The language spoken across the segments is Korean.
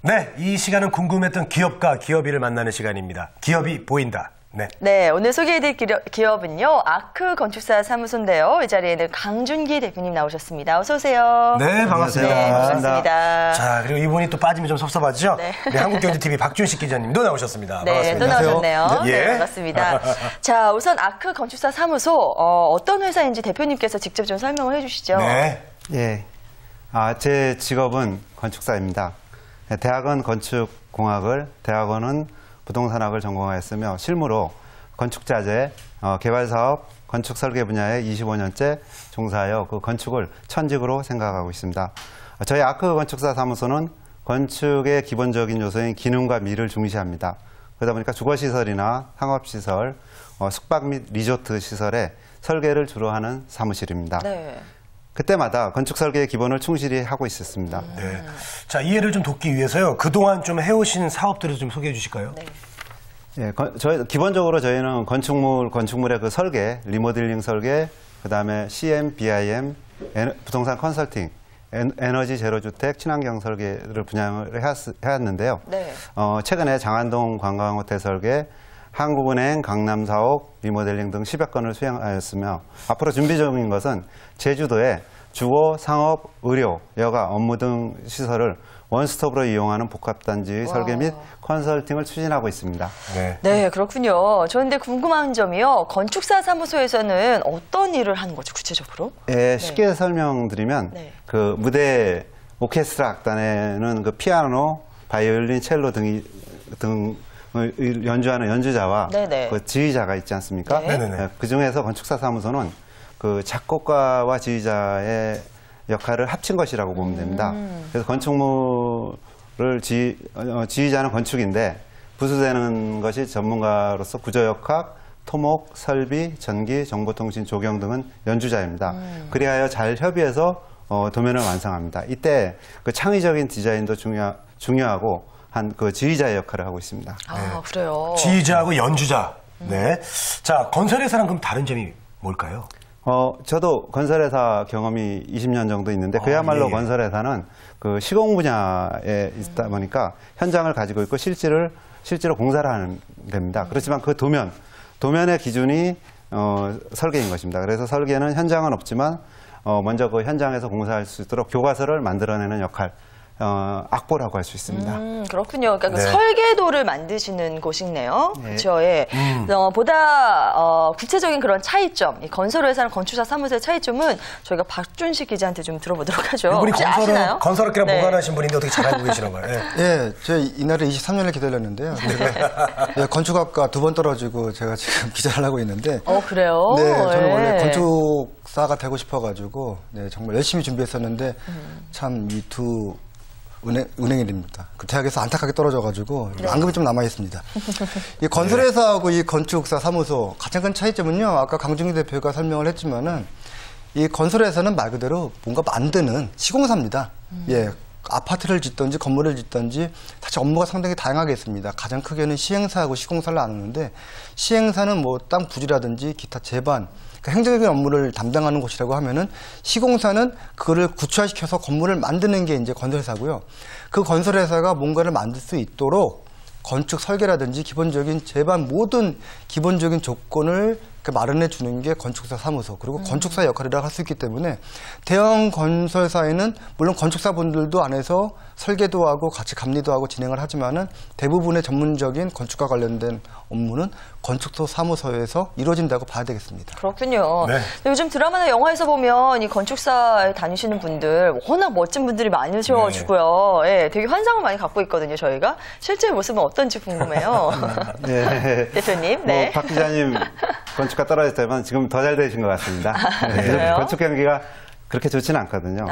네, 이 시간은 궁금했던 기업과 기업인을 만나는 시간입니다. 기업이 보인다. 네, 오늘 소개해드릴 기업은요, 아크 건축사 사무소인데요. 이 자리에는 강준기 대표님 나오셨습니다. 어서 오세요. 네, 반갑습니다. 네, 반갑습니다. 자, 그리고 이분이 또 빠지면 좀 섭섭하죠? 네. 네, 한국경제TV 박준식 기자님도 나오셨습니다. 네, 반갑습니다. 또 나오셨네요. 네, 네, 반갑습니다. 자, 우선 아크 건축사 사무소, 어떤 회사인지 대표님께서 직접 좀 설명을 해주시죠. 네. 예. 제 직업은 건축사입니다. 대학은 건축공학을, 대학원은 부동산학을 전공하였으며 실무로 건축자재, 개발사업, 건축설계 분야에 25년째 종사하여 그 건축을 천직으로 생각하고 있습니다. 저희 아크 건축사 사무소는 건축의 기본적인 요소인 기능과 미를 중시합니다. 그러다 보니까 주거시설이나 상업시설, 숙박 및 리조트 시설의 설계를 주로 하는 사무실입니다. 네. 그때마다 건축 설계의 기본을 충실히 하고 있었습니다. 네. 자, 이해를 좀 돕기 위해서요. 그동안 좀 해오신 사업들을 좀 소개해 주실까요? 네. 예, 기본적으로 저희는 건축물의 그 설계, 리모델링 설계, 그 다음에 CM, BIM, 부동산 컨설팅, 에너지 제로주택, 친환경 설계를 분양을 해왔는데요. 네. 최근에 장안동 관광호텔 설계, 한국은행 강남 사옥, 리모델링 등 10여 건을 수행하였으며 앞으로 준비 중인 것은 제주도에 주거, 상업, 의료, 여가, 업무 등 시설을 원스톱으로 이용하는 복합단지의 설계 및 컨설팅을 추진하고 있습니다. 네. 네, 그렇군요. 저 근데 궁금한 점이요. 건축사 사무소에서는 어떤 일을 하는 거죠, 구체적으로? 네, 쉽게 설명드리면 그 무대 오케스트라 악단에는 그 피아노, 바이올린, 첼로 등 연주하는 연주자와 그 지휘자가 있지 않습니까? 네. 그 중에서 건축사 사무소는 그 작곡가와 지휘자의 역할을 합친 것이라고 보면 됩니다. 그래서 건축물을 지휘자는 건축인데 부수되는 것이 전문가로서 구조역학, 토목, 설비, 전기, 정보통신, 조경 등은 연주자입니다. 그리하여 잘 협의해서 도면을 완성합니다. 이때 그 창의적인 디자인도 중요하고 한 그 지휘자의 역할을 하고 있습니다. 아, 그래요. 지휘자하고 연주자. 네. 자, 건설회사랑 그럼 다른 점이 뭘까요? 저도 건설회사 경험이 20년 정도 있는데 그야말로 건설회사는 그 시공 분야에 있다 보니까 현장을 가지고 있고 실제로 공사를 하는 데입니다. 그렇지만 그 도면의 기준이 설계인 것입니다. 그래서 설계는 현장은 없지만 먼저 그 현장에서 공사할 수 있도록 교과서를 만들어내는 역할. 악보라고 할 수 있습니다. 그렇군요. 그러니까 그 설계도를 만드시는 곳이네요. 그렇죠. 예. 보다 구체적인 그런 차이점, 이 건설회사랑 건축사 사무소의 차이점은 저희가 박준식 기자한테 좀 들어보도록 하죠. 이분이 혹시 아시나요? 건설학기랑 보관하신 분인데 어떻게 잘 알고 계시는 거예요? 예, 제가 이날에 23년을 기다렸는데요. 제가 건축학과 2번 떨어지고 제가 지금 기자를 하고 있는데. 그래요? 네, 저는 원래 건축사가 되고 싶어가지고 정말 열심히 준비했었는데 참 이 두 은행일입니다. 그 대학에서 안타깝게 떨어져가지고 앙금이 좀 남아있습니다. 이 건설회사하고 이 건축사 사무소 가장 큰 차이점은요. 아까 강준기 대표가 설명을 했지만은 이 건설회사는 말 그대로 뭔가 만드는 시공사입니다. 예, 아파트를 짓든지 건물을 짓든지 사실 업무가 상당히 다양하게 있습니다. 가장 크게는 시행사하고 시공사를 나누는데 시행사는 뭐 땅 부지라든지 기타 제반 행정적인 업무를 담당하는 곳이라고 하면은 시공사는 그거를 구체화시켜서 건물을 만드는 게 이제 건설회사고요. 그 건설회사가 뭔가를 만들 수 있도록 건축 설계라든지 기본적인 제반 모든 기본적인 조건을 마련해 주는 게 건축사 사무소 그리고 건축사 역할이라고 할 수 있기 때문에 대형 건설사에는 물론 건축사분들도 안에서 설계도 하고 같이 감리도 하고 진행을 하지만은 대부분의 전문적인 건축과 관련된 업무는 건축소 사무소에서 이루어진다고 봐야 되겠습니다. 그렇군요. 네. 요즘 드라마나 영화에서 보면 이 건축사에 다니시는 분들 워낙 멋진 분들이 많으셔가지고요. 예, 되게 환상을 많이 갖고 있거든요. 저희가 실제 모습은 어떤지 궁금해요. 네. 대표님. 네. 박 기자님 건축가 떨어졌다면 지금 더 잘 되신 것 같습니다. 건축 경기가 그렇게 좋지는 않거든요.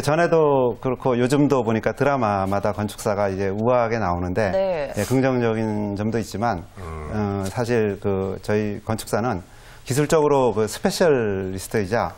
전에도 그렇고 요즘도 보니까 드라마마다 건축사가 이제 우아하게 나오는데 긍정적인 점도 있지만 사실 그 저희 건축사는 기술적으로 그 스페셜리스트이자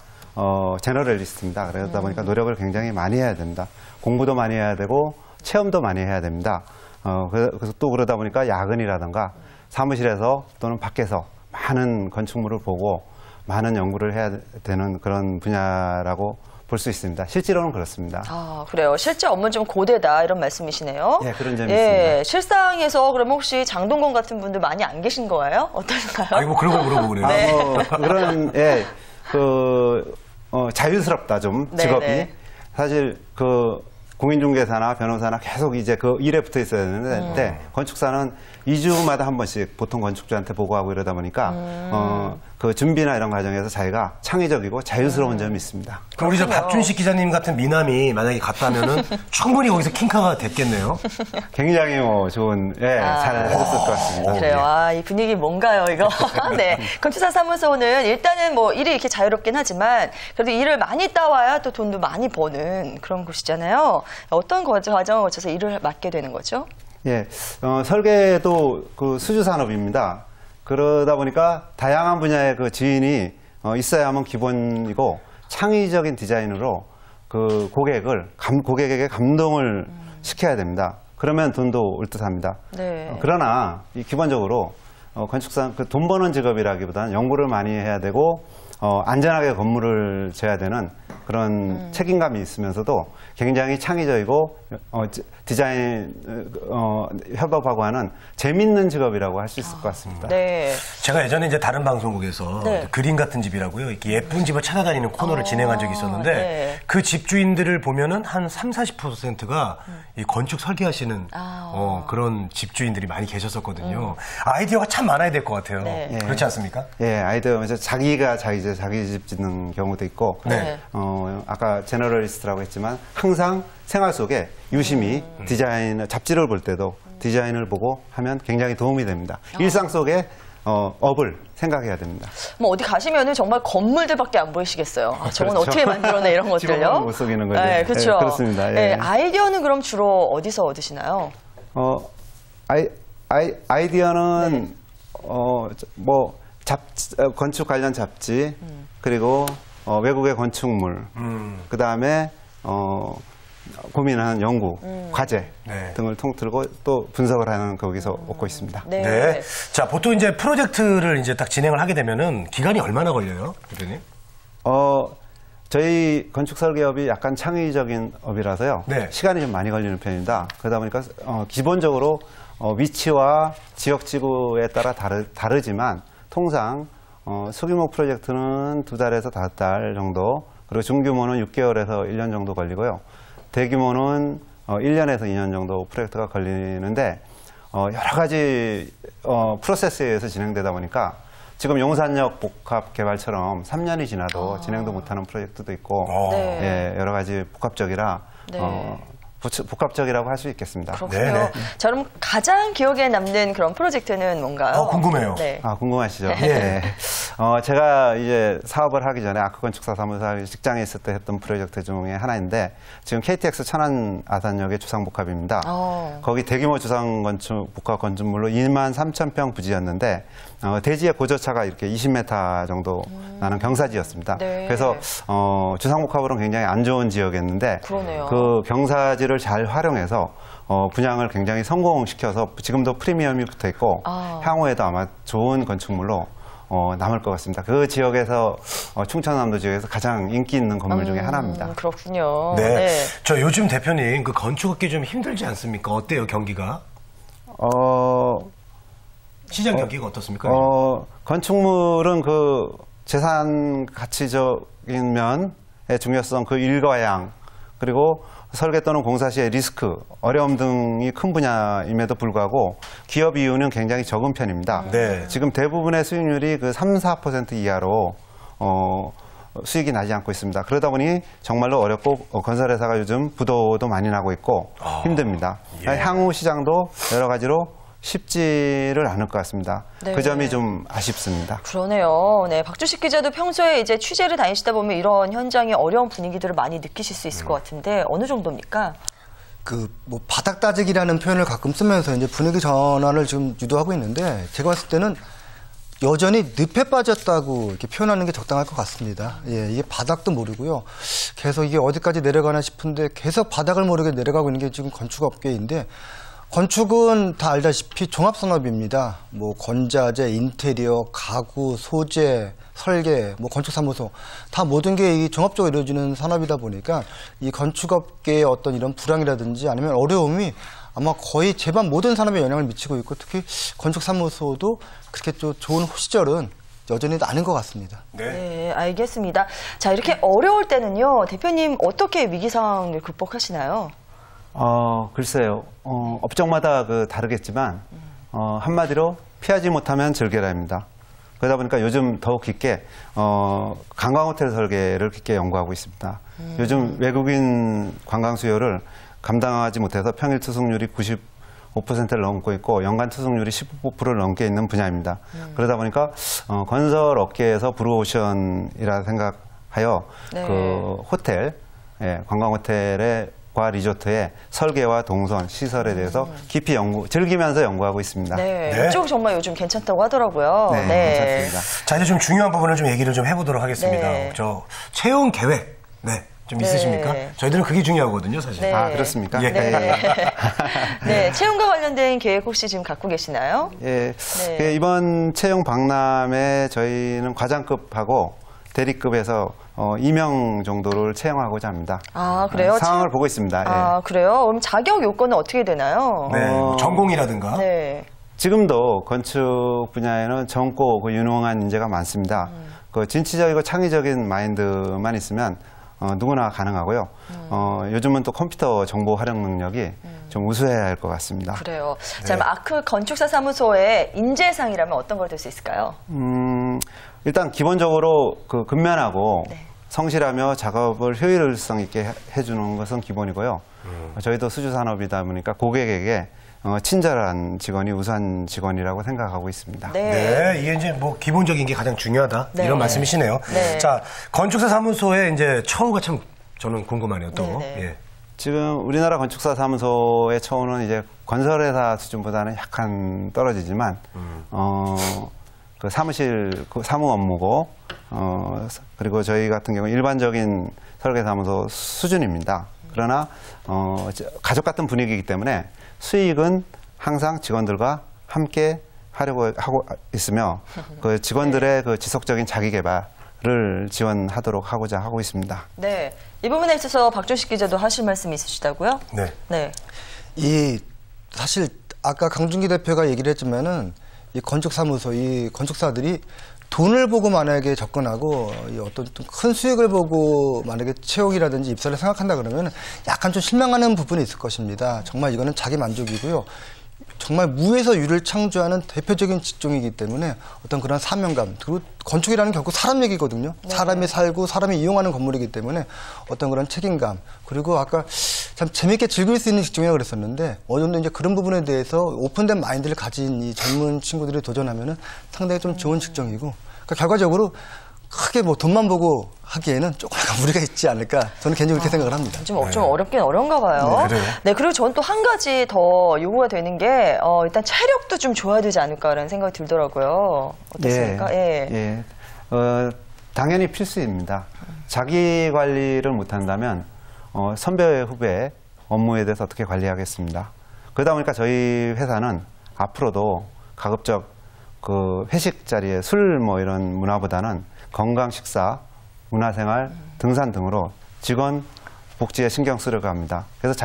제너럴리스트입니다. 그러다 보니까 노력을 굉장히 많이 해야 됩니다. 공부도 많이 해야 되고 체험도 많이 해야 됩니다. 그래서 또 그러다 보니까 야근이라든가 사무실에서 또는 밖에서 많은 건축물을 보고 많은 연구를 해야 되는 그런 분야라고 볼 수 있습니다. 실제로는 그렇습니다. 아, 그래요. 실제 업무는 좀 고되다 이런 말씀이시네요. 예, 그런 점이 예, 있습니다. 실상에서 그럼 혹시 장동건 같은 분들 많이 안 계신 거예요? 어떤가요? 아니, 뭐 그런 걸 물어보고 그래요. 그런, 예, 자유스럽다, 좀, 네, 직업이. 네. 사실, 공인중개사나 변호사나 계속 이제 그 일에 붙어 있어야 되는데, 건축사는 2주마다 한 번씩 보통 건축주한테 보고하고 이러다 보니까, 그 준비나 이런 과정에서 자기가 창의적이고 자유스러운 점이 있습니다. 그럼 우리 저 박준식 기자님 같은 미남이 만약에 갔다면은 충분히 거기서 킹카가 됐겠네요. 굉장히 좋은, 잘 해줬을 것 같습니다. 그래요. 아, 이 분위기 뭔가요, 이거? 네. 건축사 사무소는 일단은 뭐 일이 이렇게 자유롭긴 하지만 그래도 일을 많이 따와야 또 돈도 많이 버는 그런 곳이잖아요. 어떤 과정을 거쳐서 일을 맡게 되는 거죠? 예, 설계도 그 수주 산업입니다. 그러다 보니까 다양한 분야의 그 지인이 있어야만 기본이고 창의적인 디자인으로 그 고객에게 감동을 시켜야 됩니다. 그러면 돈도 올 듯합니다. 네. 그러나 기본적으로 건축사 돈 버는 직업이라기보다는 연구를 많이 해야 되고 안전하게 건물을 지어야 되는 그런 책임감이 있으면서도 굉장히 창의적이고 디자인 협업하고 하는 재밌는 직업이라고 할 수 있을 것 같습니다. 네. 제가 예전에 이제 다른 방송국에서 네. 그림 같은 집이라고요. 이렇게 예쁜 집을 찾아다니는 코너를 진행한 적이 있었는데 네. 그 집주인들을 보면은 한 40%가 이 건축 설계하시는 그런 집주인들이 많이 계셨었거든요. 아이디어가 참 많아야 될 것 같아요. 네. 그렇지 않습니까? 예, 아이디어 자기가 자기 집 짓는 경우도 있고, 네. 아까 제너럴리스트라고 했지만 항상 생활 속에 유심히 디자인 잡지를 볼 때도 디자인을 보고 하면 굉장히 도움이 됩니다. 일상 속에 업을 생각해야 됩니다. 뭐 어디 가시면은 정말 건물들밖에 안 보이시겠어요. 아, 저건 그렇죠. 어떻게 만들어내 이런 것들요? 집어넣으면 못 속이는 거죠. 네, 그렇죠. 네, 그렇습니다. 예. 네, 아이디어는 그럼 주로 어디서 얻으시나요? 아이디어는 건축 관련 잡지 그리고 외국의 건축물 그 다음에 고민하는 연구 과제 네. 등을 통틀고 또 분석을 하는 거기서 얻고 있습니다. 네. 네. 자, 보통 이제 프로젝트를 이제 딱 진행을 하게 되면은 기간이 얼마나 걸려요, 대표님? 저희 건축 설계업이 약간 창의적인 업이라서요. 네. 시간이 좀 많이 걸리는 편입니다. 그러다 보니까 기본적으로 위치와 지역 지구에 따라 다르지만 통상 소규모 프로젝트는 2달에서 5달 정도, 그리고 중규모는 6개월에서 1년 정도 걸리고요. 대규모는 1년에서 2년 정도 프로젝트가 걸리는데 여러 가지 프로세스에 의해서 진행되다 보니까 지금 용산역 복합 개발처럼 3년이 지나도 진행도 못하는 프로젝트도 있고 네. 예, 여러 가지 복합적이라 네. 복합적이라고 할 수 있겠습니다. 그렇군요. 네네. 자, 그럼 가장 기억에 남는 그런 프로젝트는 뭔가요? 궁금해요. 네. 궁금하시죠? 예. 네. 제가 이제 사업을 하기 전에 아크건축사 사무소 직장에 있을 때 했던 프로젝트 중에 하나인데 지금 KTX 천안 아산역의 주상복합입니다. 거기 대규모 주상건축 복합 건축물로 23,000평 부지였는데 대지의 고저차가 이렇게 20m 정도 나는 경사지였습니다. 네. 그래서 주상복합으로는 굉장히 안 좋은 지역이었는데 그러네요. 그 경사지를 잘 활용해서 분양을 굉장히 성공시켜서 지금도 프리미엄이 붙어 있고 향후에도 아마 좋은 건축물로 남을 것 같습니다. 그 지역에서 충청남도 지역에서 가장 인기 있는 건물 중에 하나입니다. 그렇군요. 네. 네. 저 요즘 대표님 그 건축업계 좀 힘들지 않습니까? 어때요, 경기가? 시장 경기가 어떻습니까? 건축물은 그 재산 가치적인 면의 중요성, 그 일과 양, 그리고 설계 또는 공사 시의 리스크, 어려움 등이 큰 분야임에도 불구하고 기업 이윤은 굉장히 적은 편입니다. 네. 지금 대부분의 수익률이 그 3-4% 이하로 수익이 나지 않고 있습니다. 그러다 보니 정말로 어렵고 건설회사가 요즘 부도도 많이 나고 있고 힘듭니다. 예. 향후 시장도 여러 가지로 쉽지를 않을 것 같습니다. 네. 그 점이 좀 아쉽습니다. 그러네요. 네, 박주식 기자도 평소에 이제 취재를 다니시다 보면 이런 현장의 어려운 분위기들을 많이 느끼실 수 있을 것 같은데 어느 정도입니까? 뭐 바닥 따지기라는 표현을 가끔 쓰면서 이제 분위기 전환을 지금 유도하고 있는데 제가 봤을 때는 여전히 늪에 빠졌다고 이렇게 표현하는 게 적당할 것 같습니다. 예, 이게 바닥도 모르고요. 계속 이게 어디까지 내려가나 싶은데 계속 바닥을 모르게 내려가고 있는 게 지금 건축업계인데 건축은 다 알다시피 종합산업입니다. 뭐 건자재, 인테리어, 가구, 소재, 설계, 뭐 건축사무소 다 모든 게 이 종합적으로 이루어지는 산업이다 보니까 이 건축업계의 어떤 이런 불황이라든지 아니면 어려움이 아마 거의 제반 모든 산업에 영향을 미치고 있고 특히 건축사무소도 그렇게 좀 좋은 시절은 여전히 아닌 것 같습니다. 네, 알겠습니다. 자, 이렇게 어려울 때는요, 대표님 어떻게 위기 상황을 극복하시나요? 글쎄요. 업종마다 다르겠지만 한마디로 피하지 못하면 즐겨라입니다. 그러다 보니까 요즘 더욱 깊게 관광호텔 설계를 깊게 연구하고 있습니다. 요즘 외국인 관광 수요를 감당하지 못해서 평일 투숙률이 95%를 넘고 있고 연간 투숙률이 15%를 넘게 있는 분야입니다. 그러다 보니까 건설 업계에서 블루오션이라 생각하여 네. 호텔, 관광 호텔과 리조트의 설계와 동선, 시설에 대해서 깊이 즐기면서 연구하고 있습니다. 네, 네. 이쪽 정말 요즘 괜찮다고 하더라고요. 네, 괜찮습니다. 자, 이제 좀 중요한 부분을 좀 얘기를 좀 해보도록 하겠습니다. 네. 저 채용 계획, 좀 있으십니까? 저희들은 그게 중요하거든요, 사실. 네. 그렇습니까? 예. 네. 네, 채용과 관련된 계획 혹시 지금 갖고 계시나요? 예. 네. 이번 채용 박람회 저희는 과장급하고 대리급에서 2명 정도를 채용하고자 합니다. 아, 그래요? 상황을 보고 있습니다. 아, 그래요? 그럼 자격 요건은 어떻게 되나요? 네, 뭐 전공이라든가. 네. 지금도 건축 분야에는 젊고 유능한 인재가 많습니다. 진취적이고 창의적인 마인드만 있으면 누구나 가능하고요. 요즘은 또 컴퓨터 정보 활용 능력이 좀 우수해야 할 것 같습니다. 그래요. 자, 그럼 아크 건축사 사무소의 인재상이라면 어떤 걸 들 수 있을까요? 일단 기본적으로 근면하고 네. 성실하며 작업을 효율성 있게 해주는 것은 기본이고요. 저희도 수주산업이다 보니까 고객에게 친절한 직원이 우수한 직원이라고 생각하고 있습니다. 네, 이게 이제 뭐 기본적인 게 가장 중요하다. 네. 이런 말씀이시네요. 네. 자, 건축사 사무소의 이제 처우가 참 저는 궁금하네요, 또. 네. 예. 지금 우리나라 건축사 사무소의 처우는 이제 건설회사 수준보다는 약간 떨어지지만, 사무실, 사무 업무고, 그리고 저희 같은 경우 일반적인 설계사무소 수준입니다. 그러나, 가족 같은 분위기이기 때문에 수익은 항상 직원들과 함께 하려고 하고 있으며, 직원들의 지속적인 자기 개발을 지원하도록 하고자 하고 있습니다. 네. 이 부분에 있어서 박준식 기자도 하실 말씀이 있으시다고요? 네. 네. 사실 아까 강준기 대표가 얘기를 했지만은 이 건축사무소, 이 건축사들이 돈을 보고 만약에 접근하고 이 어떤 좀 큰 수익을 보고 만약에 채용이라든지 입사를 생각한다 그러면 약간 좀 실망하는 부분이 있을 것입니다. 정말 이거는 자기 만족이고요. 정말 무에서 유를 창조하는 대표적인 직종이기 때문에 어떤 그런 사명감, 그리고 건축이라는 결국 사람 얘기거든요. 네. 사람이 살고 사람이 이용하는 건물이기 때문에 어떤 그런 책임감, 그리고 아까 참 재밌게 즐길 수 있는 직종이라고 그랬었는데 어느 정도 이제 그런 부분에 대해서 오픈된 마인드를 가진 이 젊은 친구들이 도전하면은 상당히 좀 좋은 직종이고, 그러니까 결과적으로 크게 뭐 돈만 보고 하기에는 조금 약간 무리가 있지 않을까, 저는 개인적으로 그렇게 생각을 합니다. 좀 어렵긴 어려운가 봐요. 네, 그래요? 네, 그리고 저는 또 한 가지 더 요구가 되는 게 일단 체력도 좀 좋아야 되지 않을까라는 생각이 들더라고요. 어떻습니까? 예. 당연히 필수입니다. 자기 관리를 못한다면 선배 후배 업무에 대해서 어떻게 관리하겠습니다. 그러다 보니까 저희 회사는 앞으로도 가급적 회식 자리에 술 이런 문화보다는 건강 식사, 문화생활, 등산 등으로 직원 복지에 신경 쓰려고 합니다. 그래서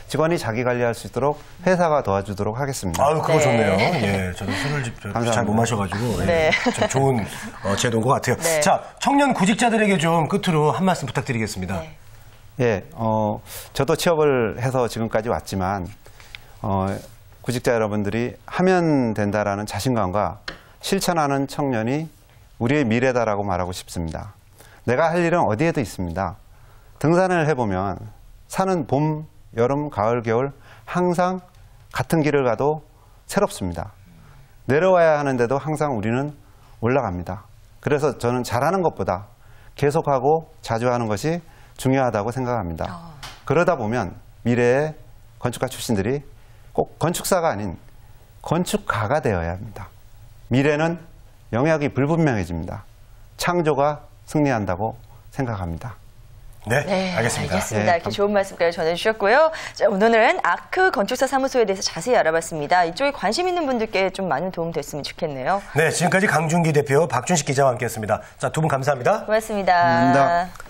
직원이 자기 관리할 수 있도록 회사가 도와주도록 하겠습니다. 아유, 그거 네. 좋네요. 예, 저도 술을 잘 못 마셔가지고. 네. 좀 좋은 제도인 것 같아요. 네. 자, 청년 구직자들에게 좀 끝으로 한 말씀 부탁드리겠습니다. 네. 예, 저도 취업을 해서 지금까지 왔지만, 구직자 여러분들이 하면 된다라는 자신감과 실천하는 청년이 우리의 미래다라고 말하고 싶습니다. 내가 할 일은 어디에도 있습니다. 등산을 해보면 산은 봄, 여름, 가을, 겨울 항상 같은 길을 가도 새롭습니다. 내려와야 하는데도 항상 우리는 올라갑니다. 그래서 저는 잘하는 것보다 계속하고 자주 하는 것이 중요하다고 생각합니다. 그러다 보면 미래의 건축가 출신들이 꼭 건축사가 아닌 건축가가 되어야 합니다. 미래는 영역이 불분명해집니다. 창조가 승리한다고 생각합니다. 네, 알겠습니다. 알겠습니다. 이렇게 좋은 말씀까지 전해주셨고요. 자, 오늘은 아크 건축사 사무소에 대해서 자세히 알아봤습니다. 이쪽에 관심 있는 분들께 좀 많은 도움 됐으면 좋겠네요. 네, 지금까지 강준기 대표, 박준식 기자와 함께했습니다. 자, 두 분 감사합니다. 고맙습니다. 감사합니다.